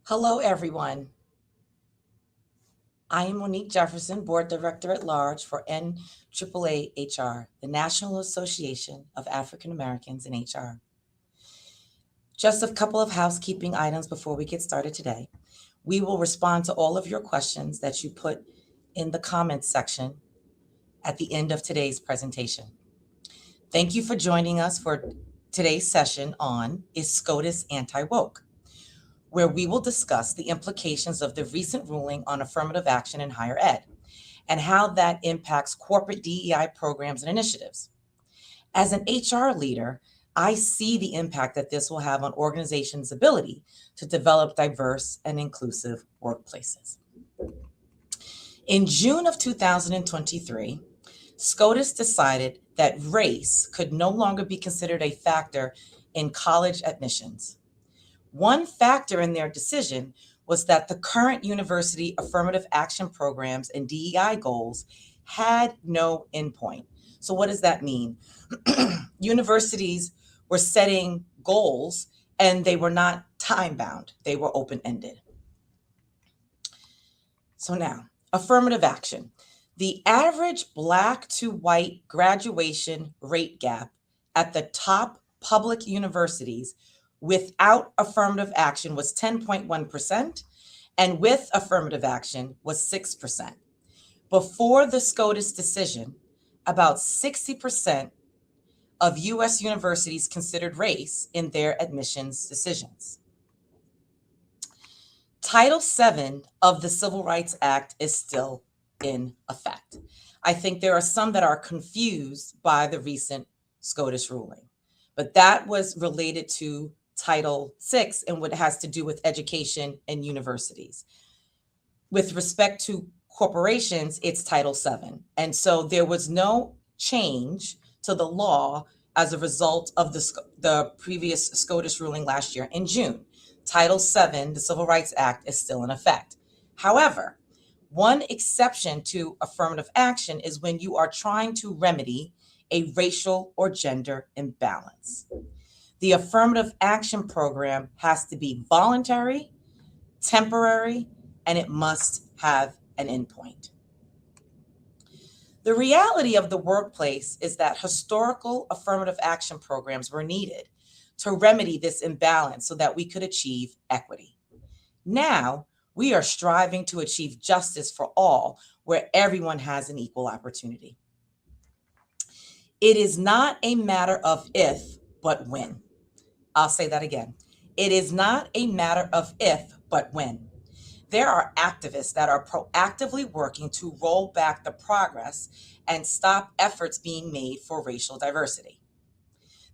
Hello, everyone. I am Monique Jefferson, Board Director at Large for NAAAHR, the National Association of African Americans in HR. Just a couple of housekeeping items before we get started today. We will respond to all of your questions that you put in the comments section at the end of today's presentation. Thank you for joining us for today's session on Is SCOTUS Anti-Woke?, where we will discuss the implications of the recent ruling on affirmative action in higher ed and how that impacts corporate DEI programs and initiatives. As an HR leader, I see the impact that this will have on organizations' ability to develop diverse and inclusive workplaces. In June of 2023, SCOTUS decided that race could no longer be considered a factor in college admissions. One factor in their decision was that the current university affirmative action programs and DEI goals had no endpoint. So what does that mean? Universities were setting goals and they were not time-bound. They were open-ended. So now, affirmative action. The average Black to white graduation rate gap at the top public universities without affirmative action was 10.1%, and with affirmative action was 6%. Before the SCOTUS decision, about 60% of U.S. universities considered race in their admissions decisions. Title VII of the Civil Rights Act is still in effect. I think there are some that are confused by the recent SCOTUS ruling, but that was related to Title VI and what has to do with education and universities. With respect to corporations, it's Title VII. And so there was no change to the law as a result of the previous SCOTUS ruling last year in June. Title VII, the Civil Rights Act, is still in effect. However, one exception to affirmative action is when you are trying to remedy a racial or gender imbalance. The affirmative action program has to be voluntary, temporary, and it must have an endpoint. The reality of the workplace is that historical affirmative action programs were needed to remedy this imbalance so that we could achieve equity. Now, we are striving to achieve justice for all, where everyone has an equal opportunity. It is not a matter of if, but when. I'll say that again. It is not a matter of if, but when. There are activists that are proactively working to roll back the progress and stop efforts being made for racial diversity.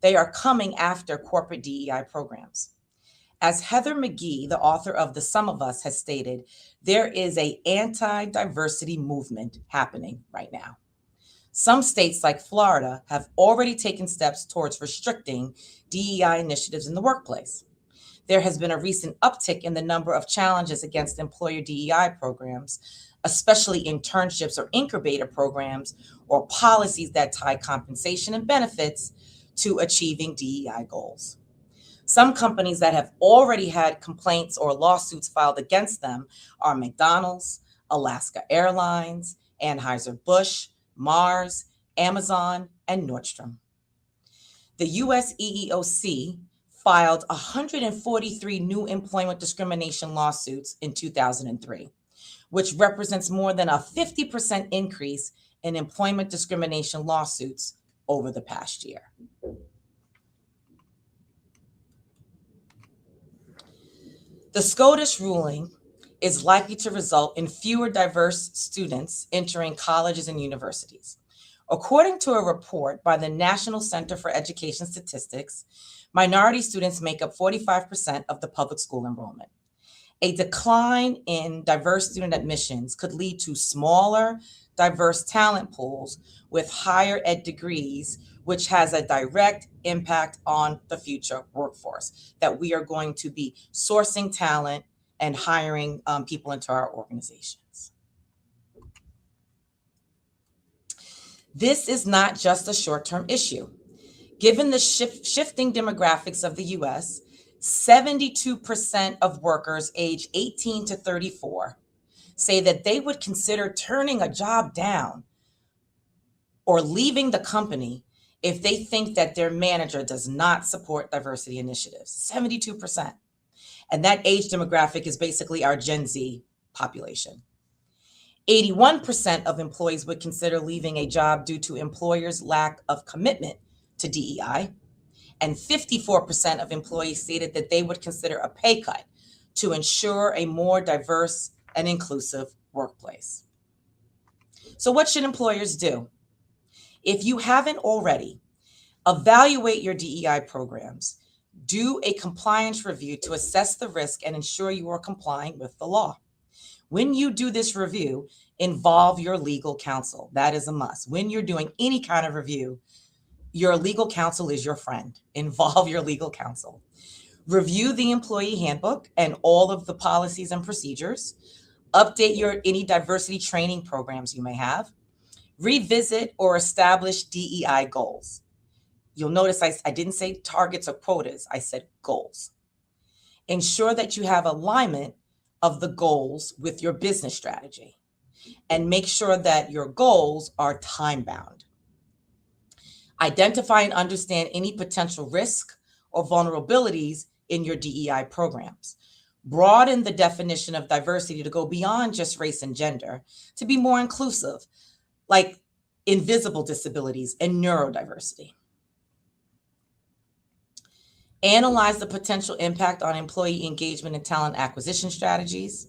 They are coming after corporate DEI programs. As Heather McGee, the author of The Sum of Us, has stated, there is an anti-diversity movement happening right now. Some states like Florida have already taken steps towards restricting DEI initiatives in the workplace. There has been a recent uptick in the number of challenges against employer DEI programs, especially internships or incubator programs or policies that tie compensation and benefits to achieving DEI goals. Some companies that have already had complaints or lawsuits filed against them are McDonald's, Alaska Airlines, Anheuser-Busch, Mars, Amazon, and Nordstrom. The US EEOC filed 143 new employment discrimination lawsuits in 2003, which represents more than a 50% increase in employment discrimination lawsuits over the past year. The SCOTUS ruling is likely to result in fewer diverse students entering colleges and universities. According to a report by the National Center for Education Statistics, minority students make up 45% of the public school enrollment. A decline in diverse student admissions could lead to smaller, diverse talent pools with higher ed degrees, which has a direct impact on the future workforce, that we are going to be sourcing talent and hiring people into our organizations. This is not just a short-term issue. Given the shifting demographics of the US, 72% of workers age 18 to 34 say that they would consider turning a job down or leaving the company if they think that their manager does not support diversity initiatives. 72%. And that age demographic is basically our Gen Z population. 81% of employees would consider leaving a job due to employers' lack of commitment to DEI. And 54% of employees stated that they would consider a pay cut to ensure a more diverse and inclusive workplace. So what should employers do? If you haven't already, evaluate your DEI programs. Do a compliance review to assess the risk and ensure you are complying with the law. When you do this review, involve your legal counsel. That is a must. When you're doing any kind of review, your legal counsel is your friend. Involve your legal counsel. Review the employee handbook and all of the policies and procedures. Update any diversity training programs you may have. Revisit or establish DEI goals. You'll notice I didn't say targets or quotas. I said goals. Ensure that you have alignment of the goals with your business strategy, and make sure that your goals are time-bound. Identify and understand any potential risk or vulnerabilities in your DEI programs. Broaden the definition of diversity to go beyond just race and gender, to be more inclusive, like invisible disabilities and neurodiversity. Analyze the potential impact on employee engagement and talent acquisition strategies.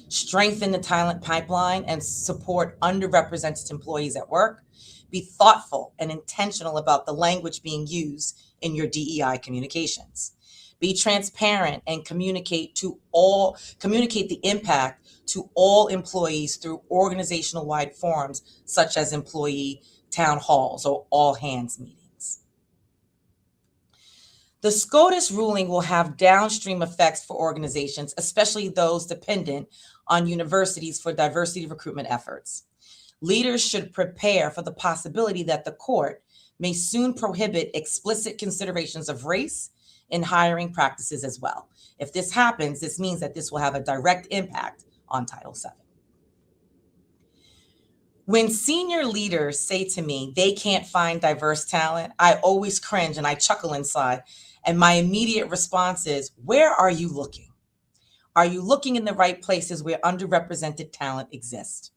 Strengthen the talent pipeline and support underrepresented employees at work. Be thoughtful and intentional about the language being used in your DEI communications. Be transparent and communicate the impact to all employees through organizational-wide forums, such as employee town halls or all-hands meetings. The SCOTUS ruling will have downstream effects for organizations, especially those dependent on universities for diversity recruitment efforts. Leaders should prepare for the possibility that the court may soon prohibit explicit considerations of race in hiring practices as well. If this happens, this means that this will have a direct impact on Title VII. When senior leaders say to me they can't find diverse talent, I always cringe and I chuckle inside. And my immediate response is, where are you looking? Are you looking in the right places where underrepresented talent exists?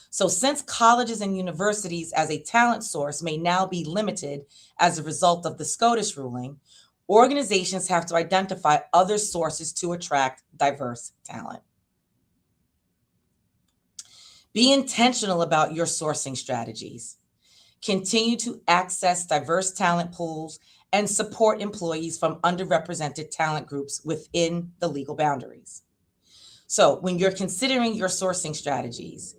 So since colleges and universities as a talent source may now be limited as a result of the SCOTUS ruling, organizations have to identify other sources to attract diverse talent. Be intentional about your sourcing strategies. Continue to access diverse talent pools and support employees from underrepresented talent groups within the legal boundaries. So when you're considering your sourcing strategies,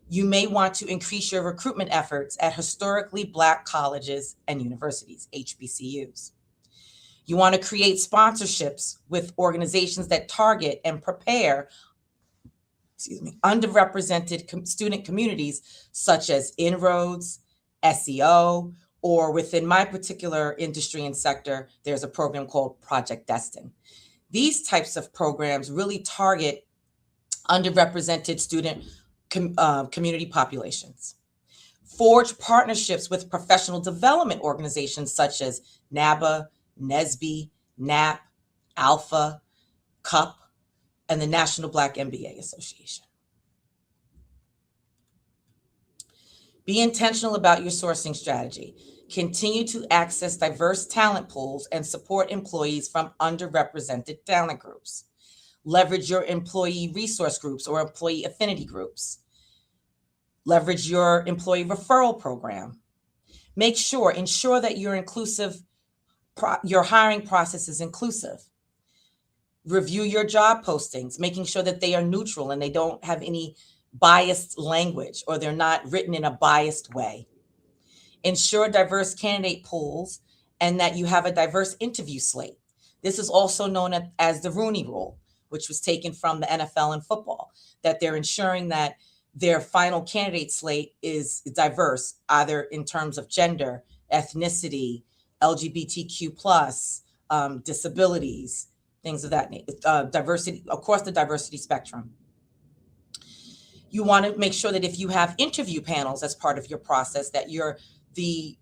you may want to increase your recruitment efforts at historically Black colleges and universities, HBCUs. You want to create sponsorships with organizations that target and prepare underrepresented student communities, such as Inroads, SEO, or within my particular industry and sector, there's a program called Project Destin. These types of programs really target underrepresented student community populations. Forge partnerships with professional development organizations such as NAAAHR, NSBE, NAP, Alpha, CUP, and the National Black MBA Association. Be intentional about your sourcing strategy. Continue to access diverse talent pools and support employees from underrepresented talent groups. Leverage your employee resource groups or employee affinity groups. Leverage your employee referral program. Ensure that your hiring process is inclusive. Review your job postings, making sure that they are neutral and they don't have any biased language or they're not written in a biased way. Ensure diverse candidate pools and that you have a diverse interview slate. This is also known as the Rooney Rule, which was taken from the NFL and football, that they're ensuring that their final candidate slate is diverse, either in terms of gender, ethnicity, LGBTQ plus, disabilities, things of that nature, diversity, across the diversity spectrum. You want to make sure that if you have interview panels as part of your process, that the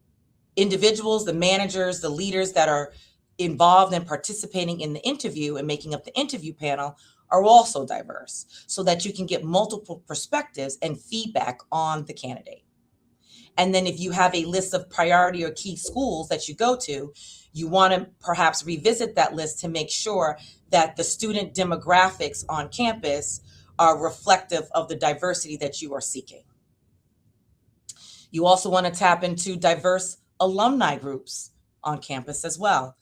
individuals, the managers, the leaders that are involved in participating in the interview and making up the interview panel are also diverse, so that you can get multiple perspectives and feedback on the candidate. And then if you have a list of priority or key schools that you go to, you want to perhaps revisit that list to make sure that the student demographics on campus are reflective of the diversity that you are seeking. You also want to tap into diverse alumni groups on campus as well,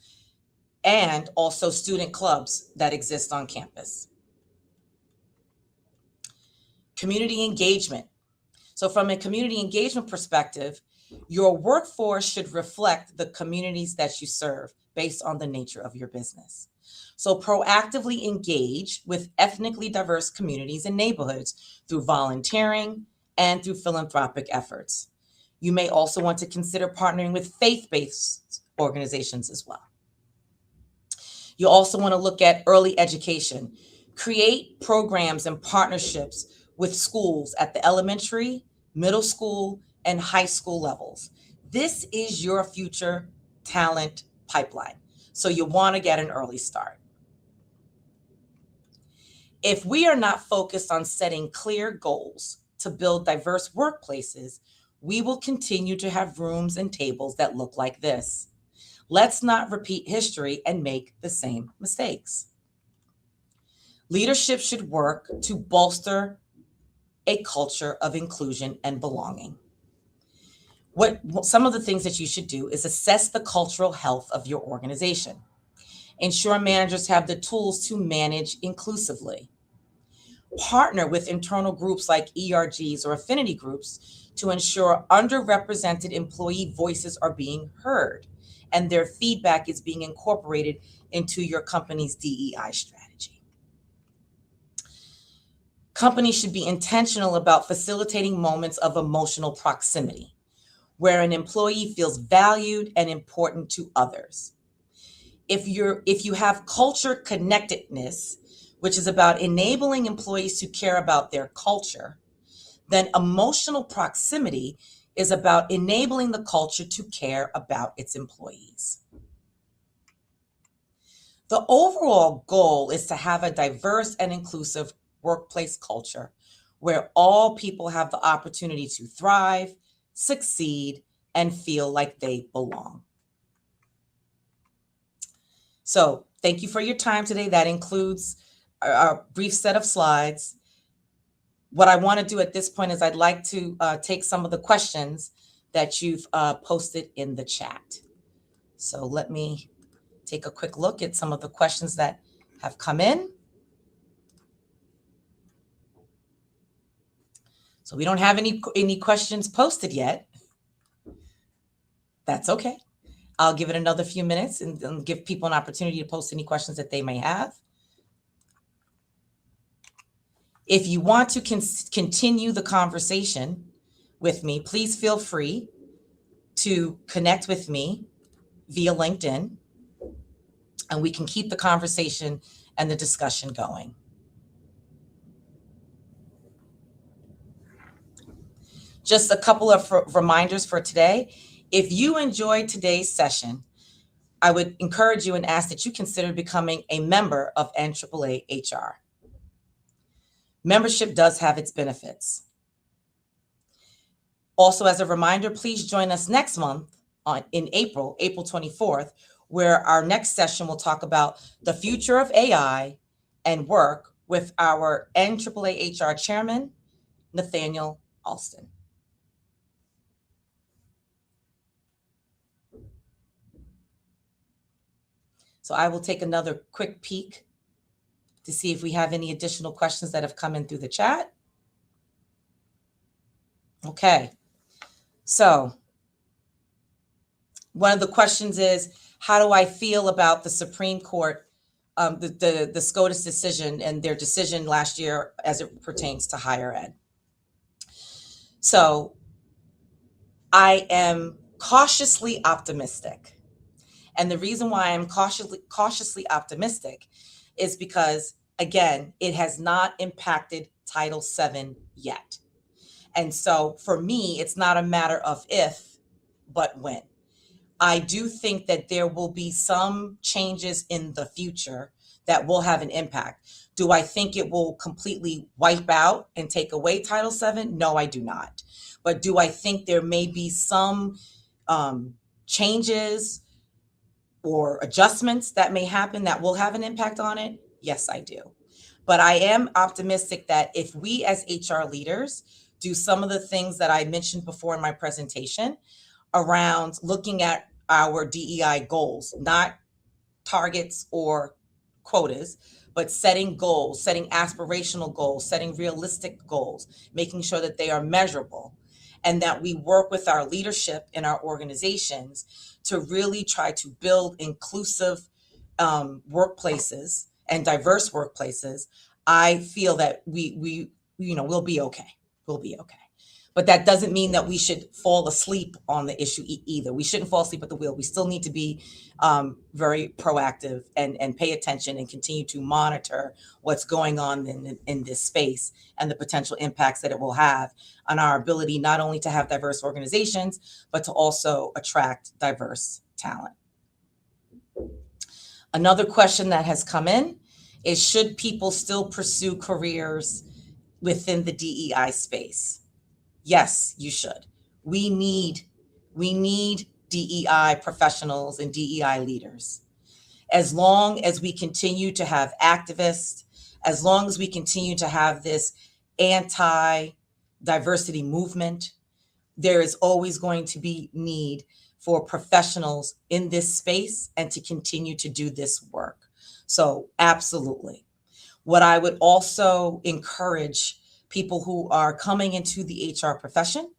and also student clubs that exist on campus. Community engagement. So from a community engagement perspective, your workforce should reflect the communities that you serve based on the nature of your business. So proactively engage with ethnically diverse communities and neighborhoods through volunteering and through philanthropic efforts. You may also want to consider partnering with faith-based organizations as well. You also want to look at early education. Create programs and partnerships with schools at the elementary, middle school, and high school levels. This is your future talent pipeline, so you want to get an early start. If we are not focused on setting clear goals to build diverse workplaces, we will continue to have rooms and tables that look like this. Let's not repeat history and make the same mistakes. Leadership should work to bolster a culture of inclusion and belonging. Some of the things that you should do is assess the cultural health of your organization. Ensure managers have the tools to manage inclusively. Partner with internal groups like ERGs or affinity groups to ensure underrepresented employee voices are being heard and their feedback is being incorporated into your company's DEI strategy. Companies should be intentional about facilitating moments of emotional proximity, where an employee feels valued and important to others. If you have culture connectedness, which is about enabling employees to care about their culture, then emotional proximity is about enabling the culture to care about its employees. The overall goal is to have a diverse and inclusive workplace culture where all people have the opportunity to thrive, succeed, and feel like they belong. So thank you for your time today. That includes a brief set of slides. What I want to do at this point is I'd like to take some of the questions that you've posted in the chat. So let me take a quick look at some of the questions that have come in. So we don't have any questions posted yet. That's okay. I'll give it another few minutes and give people an opportunity to post any questions that they may have. If you want to continue the conversation with me, please feel free to connect with me via LinkedIn, and we can keep the conversation and the discussion going. Just a couple of reminders for today. If you enjoyed today's session, I would encourage you and ask that you consider becoming a member of NAAAHR. Membership does have its benefits. Also, as a reminder, please join us next month in April 24th, where our next session will talk about the future of AI and work with our NAAAHR Chairman, Nathaniel Alston. So I will take another quick peek to see if we have any additional questions that have come in through the chat. Okay, so one of the questions is, how do I feel about the Supreme Court, the SCOTUS decision and their decision last year as it pertains to higher ed? So I am cautiously optimistic. And the reason why I'm cautiously optimistic is because, again, it has not impacted Title VII yet. And so for me, it's not a matter of if, but when. I do think that there will be some changes in the future that will have an impact. Do I think it will completely wipe out and take away Title VII? No, I do not. But do I think there may be some changes or adjustments that may happen that will have an impact on it? Yes, I do. But I am optimistic that if we as HR leaders do some of the things that I mentioned before in my presentation around looking at our DEI goals, not targets or quotas, but setting goals, setting aspirational goals, setting realistic goals, making sure that they are measurable, and that we work with our leadership in our organizations to really try to build inclusive workplaces and diverse workplaces. I feel that we'll be okay. We'll be okay. But that doesn't mean that we should fall asleep on the issue either. We shouldn't fall asleep at the wheel. We still need to be very proactive and pay attention and continue to monitor what's going on in this space and the potential impacts that it will have on our ability not only to have diverse organizations, but to also attract diverse talent. Another question that has come in is, should people still pursue careers within the DEI space? Yes, you should. We need DEI professionals and DEI leaders. As long as we continue to have activists, as long as we continue to have this anti-diversity movement, there is always going to be need for professionals in this space and to continue to do this work. So absolutely. What I would also encourage people who are coming into the HR profession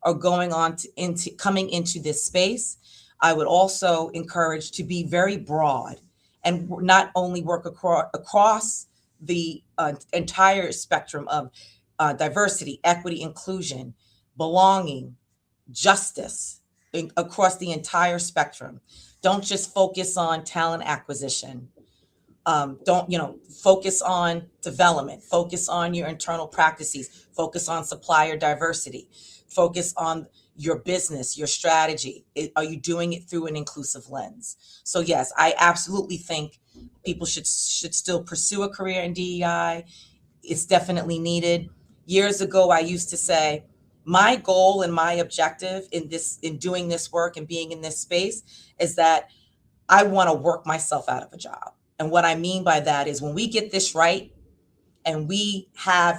or coming into this space, I would also encourage to be very broad and not only work across the entire spectrum of diversity, equity, inclusion, belonging, justice, across the entire spectrum. Don't just focus on talent acquisition. Don't focus on development, focus on your internal practices, focus on supplier diversity, focus on your business, your strategy. Are you doing it through an inclusive lens? So yes, I absolutely think people should still pursue a career in DEI. It's definitely needed. Years ago, I used to say, my goal and my objective in doing this work and being in this space is that I want to work myself out of a job. And what I mean by that is when we get this right and we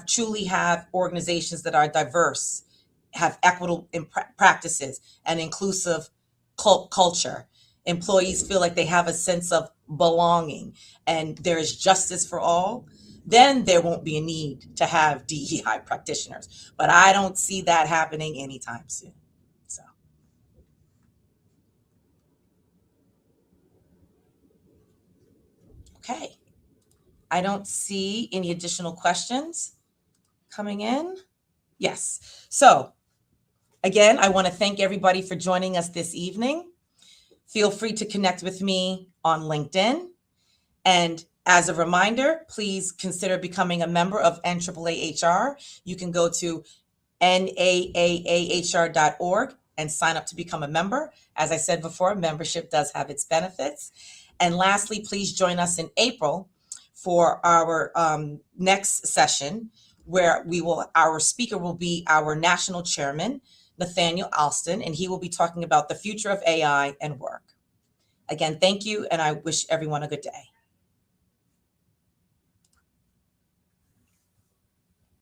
truly have organizations that are diverse, have equitable practices and inclusive culture, employees feel like they have a sense of belonging and there is justice for all, then there won't be a need to have DEI practitioners. But I don't see that happening anytime soon. So. Okay. I don't see any additional questions coming in. Yes. So again, I want to thank everybody for joining us this evening. Feel free to connect with me on LinkedIn. And as a reminder, please consider becoming a member of NAAAHR. You can go to NAAAHR.org and sign up to become a member. As I said before, membership does have its benefits. And lastly, please join us in April for our next session, where our speaker will be our national chairman, Nathaniel Alston, and he will be talking about the future of AI and work. Again, thank you, and I wish everyone a good day.